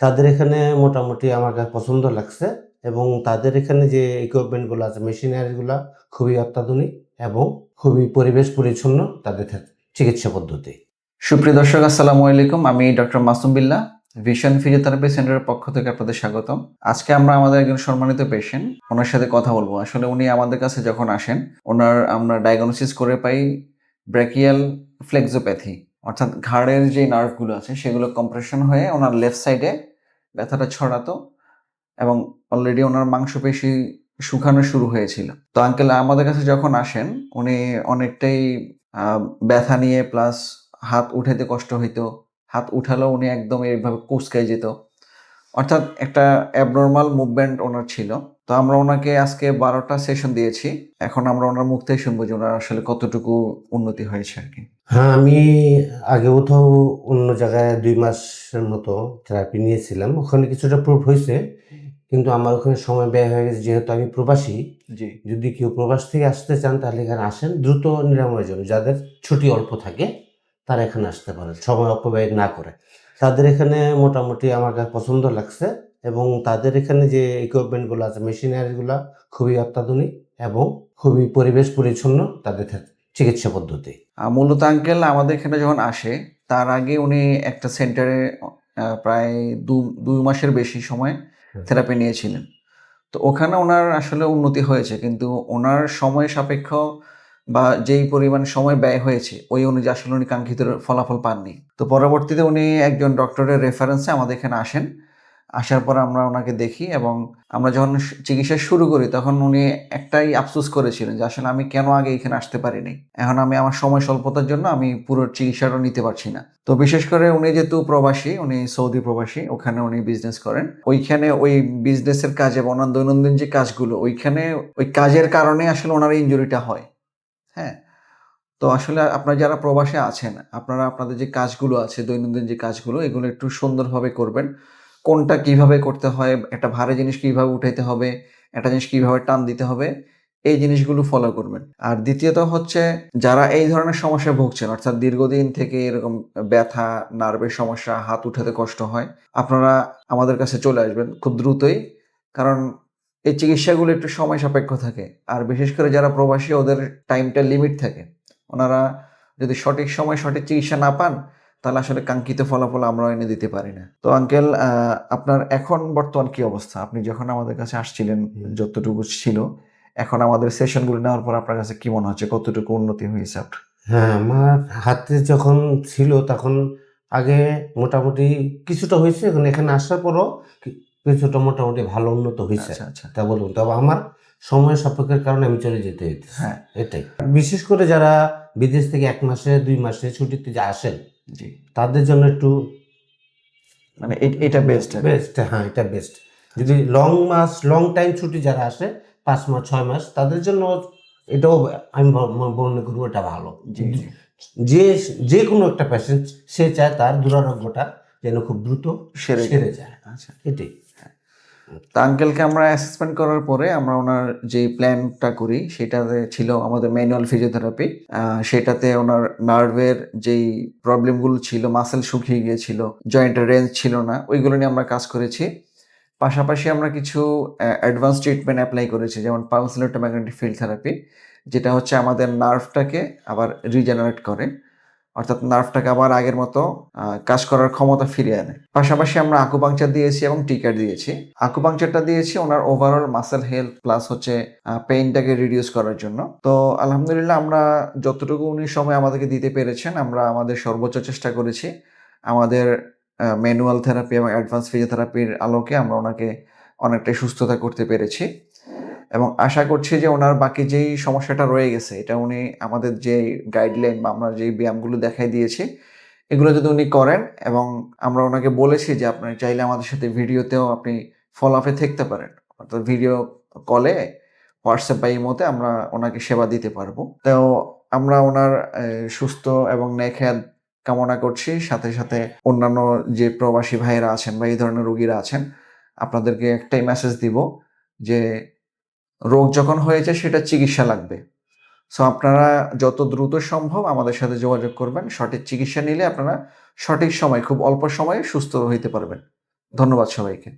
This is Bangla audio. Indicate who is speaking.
Speaker 1: তাদের এখানে মোটামুটি আমার কাছে পছন্দ লাগছে এবং তাদের এখানে যে ইকুইপমেন্টগুলো আছে, মেশিনারিগুলা খুবই অত্যাধুনিক এবং খুবই পরিবেশ পরিচ্ছন্ন তাদের চিকিৎসা পদ্ধতি।
Speaker 2: সুপ্রিয় দর্শক, আসসালামু আলাইকুম। আমি doctor Masum Billah, vision physiotherapy সেন্টারের পক্ষ থেকে আপনাদের স্বাগতম। আজকে আমরা আমাদের একজন সম্মানিত পেশেন্ট, ওনার সাথে কথা বলবো। আসলে উনি আমাদের কাছে যখন আসেন, আমরা ডায়াগনোসিস করে পাই ব্রেকিয়াল ফ্লেক্সোপ্যাথি, অর্থাৎ ঘাড়ের যে নার্ভগুলো আছে সেগুলো কম্প্রেশন হয়ে ওনার লেফট সাইডে ব্যথাটা ছড়াতো এবং অলরেডি ওনার মাংসপেশি শুকানো শুরু হয়েছিল। তো আঙ্কেল আমাদের কাছে যখন আসেন, উনি অনেকটাই ব্যথা নিয়ে, প্লাস হাত উঠাইতে কষ্ট হইতো, হাত উঠালেও উনি একদম এইভাবে কুঁচকাই যেত, অর্থাৎ একটা অ্যাবনর্মাল মুভমেন্ট ওনার ছিল। তো আমরা ওনাকে আজকে 12টা সেশন দিয়েছি। এখন আমরা ওনার মুখ থেকে শুনবো যে ওনার আসলে কতটুকু উন্নতি হয়েছে আর কি।
Speaker 1: হ্যাঁ, আমি আগেও তো অন্য জায়গায় 2 মাসের মতো থেরাপি নিয়েছিলাম, ওখানে কিছুটা প্রুভ হয়েছে, কিন্তু আমার ওখানে সময় ব্যয় হয়ে গেছে। যেহেতু আমি প্রবাসী,
Speaker 2: জি,
Speaker 1: যদি কেউ প্রবাস থেকে আসতে চান তাহলে এখানে আসেন, দ্রুত নিরাময়ের জন্য। যাদের ছুটি অল্প থাকে তারা এখানে আসতে পারে, সময় অপব্যয় না করে। তাদের এখানে মোটামুটি আমার কাছে পছন্দ লাগছে এবং তাদের এখানে যে ইকুইপমেন্টগুলো আছে, মেশিনারিগুলা খুবই অত্যাধুনিক এবং খুবই পরিবেশ পরিচ্ছন্ন তাদের চিকিৎসা পদ্ধতি।
Speaker 2: মূলত আঙ্কেল আমাদের এখানে যখন আসে, তার আগে উনি একটা সেন্টারে প্রায় দুই মাসের বেশি সময় থেরাপি নিয়েছিলেন। তো ওখানে ওনার আসলে উন্নতি হয়েছে, কিন্তু ওনার সময় সাপেক্ষ বা যেই পরিমাণ সময় ব্যয় হয়েছে ওই অনুযায়ী আসলে উনি কাঙ্ক্ষিত ফলাফল পাননি। তো পরবর্তীতে উনি একজন ডক্টরের রেফারেন্সে আমাদের এখানে আসেন। আসার পর আমরা ওনাকে দেখি এবং আমরা যখন চিকিৎসা শুরু করি তখন উনি একটাই আফসোস করেছিলেন যে আসলে আমি কেন আগে এখানে আসতে পারিনি, এখন আমি আমার সময় স্বল্পতার জন্য আমি পুরো চিকিৎসাটা নিতে পারছি না। তো বিশেষ করে উনি যেহেতু প্রবাসী, উনি সৌদি প্রবাসী, ওখানে উনি বিজনেস করেন, ওইখানে ওই বিজনেসের কাজে এবং ওনার দৈনন্দিন যে কাজগুলো, ওইখানে ওই কাজের কারণে আসলে ওনার ইনজুরিটা হয়। হ্যাঁ, তো আসলে আপনারা যারা প্রবাসে আছেন, আপনারা আপনাদের যে কাজগুলো আছে, দৈনন্দিন যে কাজগুলো, এগুলো একটু সুন্দরভাবে করবেন। কোনটা কিভাবে করতে হয়, একটা ভারী জিনিস কিভাবে উঠাইতে হবে, একটা জিনিস কিভাবে টান দিতে হবে, এই জিনিসগুলো ফলো করবেন। আর দ্বিতীয়ত হচ্ছে, যারা এই ধরনের সমস্যায় ভুগছেন, অর্থাৎ দীর্ঘদিন থেকে এরকম ব্যথা, নার্ভের সমস্যা, হাত উঠাতে কষ্ট হয়, আপনারা আমাদের কাছে চলে আসবেন খুব দ্রুতই। কারণ এই চিকিৎসাগুলো একটু সময় সাপেক্ষ থাকে। আর বিশেষ করে যারা প্রবাসী, ওদের টাইমটা লিমিট থাকে। ওনারা যদি সঠিক সময়ে সঠিক চিকিৎসা না পান, তাহলে আসলে কাঙ্ক্ষিত ফলাফল আমরা এনে দিতে পারি না। তো আঙ্কেল, আপনার এখন বর্তমান কি অবস্থা? আপনি যখন আমাদের কাছে আসছিলেন, যতটুকু ছিল, এখন আমাদের সেশনগুলো নেওয়ার পর আপনার কাছে কি মনে হচ্ছে, কতটুকু উন্নতি হয়েছে আপনার?
Speaker 1: হ্যাঁ, আমার হাতে যখন ছিল তখন আগে মোটামুটি কিছুটা হয়েছে, এখন এখানে আসার পরও কিছুটা মোটামুটি ভালো উন্নত হয়েছে,
Speaker 2: আচ্ছা, আচ্ছা।
Speaker 1: তা বলুন। তবে আমার সময় সাপেক্ষের কারণে আমি চলে যেতে হইতেছে,
Speaker 2: হ্যাঁ,
Speaker 1: এটাই। বিশেষ করে যারা বিদেশ থেকে 1 মাসে 2 মাসে ছুটিতে যে আসেন,
Speaker 2: জি।
Speaker 1: তাদের জন্য একটু
Speaker 2: মানে এটা বেস্ট আর কি।
Speaker 1: বেস্ট। হ্যাঁ, এটা বেস্ট। যদি লং টাইম ছুটি যারা আসে, 5 মাস 6 মাস, তাদের জন্য এটাও আমি মনে করবো এটা ভালো।
Speaker 2: জি, জি।
Speaker 1: যে যে কোনো একটা পেশেন্ট সে চায় তার দুরারোগ্যটা যেন খুব দ্রুত
Speaker 2: সেরে
Speaker 1: সেরে যায়,
Speaker 2: আচ্ছা।
Speaker 1: এটাই।
Speaker 2: তা আঙ্কেলকে আমরা অ্যাসেসমেন্ট করার পরে আমরা ওনার যে প্ল্যানটা করি সেটাতে ছিল আমাদের ম্যানুয়াল ফিজিওথেরাপি। সেটাতে ওনার নার্ভের যেই প্রবলেমগুলো ছিল, মাসেল শুকিয়ে গিয়েছিল, জয়েন্টের রেঞ্জ ছিল না, ওইগুলো নিয়ে আমরা কাজ করেছি। পাশাপাশি আমরা কিছু অ্যাডভান্স ট্রিটমেন্ট অ্যাপ্লাই করেছি, যেমন পালস ইলেক্ট্রোম্যাগনেটিক ফিল্ড থেরাপি, যেটা হচ্ছে আমাদের নার্ভটাকে আবার রিজেনারেট করে, অর্থাৎ নার্ভটাকে আবার আগের মতো কাজ করার ক্ষমতা ফিরিয়ে আনে। পাশাপাশি আমরা আকুপাংচার দিয়েছি এবং টিকার দিয়েছি। আকুপাংচারটা দিয়েছি ওনার ওভারঅল মাসেল হেলথ প্লাস হচ্ছে পেইনটাকে রিডিউস করার জন্য। তো আলহামদুলিল্লাহ, আমরা যতটুকু উনি সময় আমাদেরকে দিতে পেরেছেন, আমরা আমাদের সর্বোচ্চ চেষ্টা করেছি। আমাদের ম্যানুয়াল থেরাপি এবং অ্যাডভান্স ফিজিওথেরাপির আলোকে আমরা ওনাকে অনেকটাই সুস্থতা করতে পেরেছি এবং আশা করছি যে ওনার বাকি যেই সমস্যাটা রয়ে গেছে, এটা উনি আমাদের যে গাইডলাইন বা আমরা যেই ব্যায়ামগুলো দেখাই দিয়েছি, এগুলো যদি উনি করেন, এবং আমরা ওনাকে বলেছি যে আপনি চাইলে আমাদের সাথে ভিডিওতেও আপনি ফলো আপে থাকতে পারেন, অর্থাৎ ভিডিও কলে, হোয়াটসঅ্যাপ বা ইমোতে আমরা ওনাকে সেবা দিতে পারবো। তো আমরা ওনার সুস্থ এবং নেখায়াত কামনা করছি। সাথে সাথে অন্যান্য যে প্রবাসী ভাইয়েরা আছেন বা এই ধরনের রোগীরা আছেন, আপনাদেরকে একটাই মেসেজ দিব যে রোগ যখন হয়েছে সেটা চিকিৎসা লাগবে। সো আপনারা যত দ্রুত সম্ভব আমাদের সাথে যোগাযোগ করবেন। সঠিক চিকিৎসা নিলে আপনারা সঠিক সময়ে, খুব অল্প সময়ে সুস্থ হইতে পারবেন। ধন্যবাদ সবাইকে।